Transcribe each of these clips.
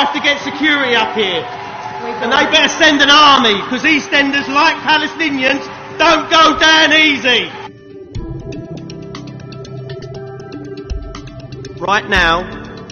have to get security up here. And they better send an army, because EastEnders, like Palestinians, don't go down easy. Right now,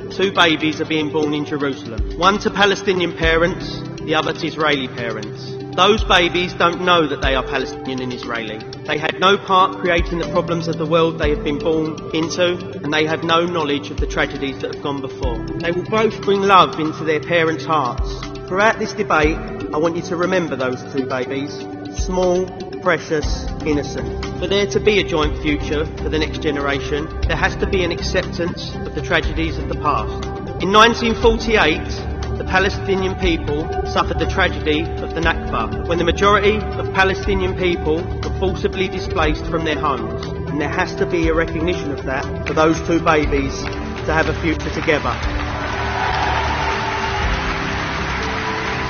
2 babies are being born in Jerusalem. One to Palestinian parents, the other to Israeli parents. Those babies don't know that they are Palestinian and Israeli. They had no part creating the problems of the world they have been born into, and they have no knowledge of the tragedies that have gone before. They will both bring love into their parents' hearts. Throughout this debate, I want you to remember those 2 babies. Small, precious, innocent. For there to be a joint future for the next generation, there has to be an acceptance of the tragedies of the past. In 1948, the Palestinian people suffered the tragedy of the Nakba, when the majority of Palestinian people were forcibly displaced from their homes. And there has to be a recognition of that for those 2 babies to have a future together.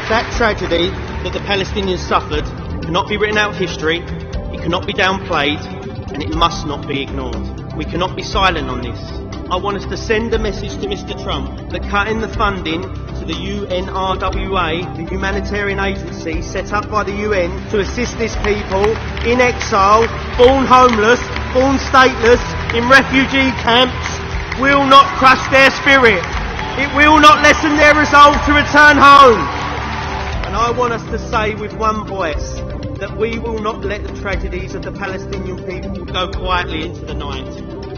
That tragedy that the Palestinians suffered cannot be written out of history, it cannot be downplayed, and it must not be ignored. We cannot be silent on this. I want us to send a message to Mr. Trump that cutting the funding to the UNRWA, the humanitarian agency set up by the UN to assist these people in exile, born homeless, born stateless, in refugee camps, will not crush their spirit. It will not lessen their resolve to return home. And I want us to say with one voice that we will not let the tragedies of the Palestinian people go quietly into the night.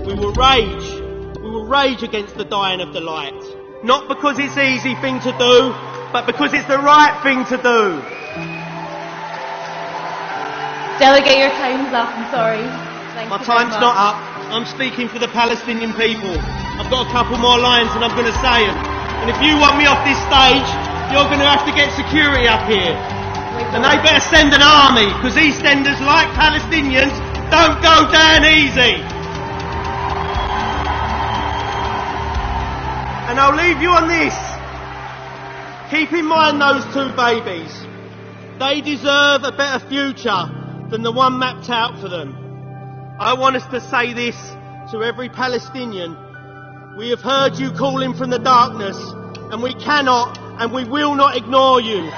We will rage against the dying of the light. Not because it's an easy thing to do, but because it's the right thing to do. Delegate, your time's up, I'm sorry. My time's not up. I'm speaking for the Palestinian people. I've got a couple more lines and I'm going to say them. And if you want me off this stage, you're going to have to get security up here. And they better send an army, because EastEnders, like Palestinians, don't go down easy. And I'll leave you on this. Keep in mind those 2 babies. They deserve a better future than the one mapped out for them. I want us to say this to every Palestinian. We have heard you calling from the darkness, and we cannot and we will not ignore you.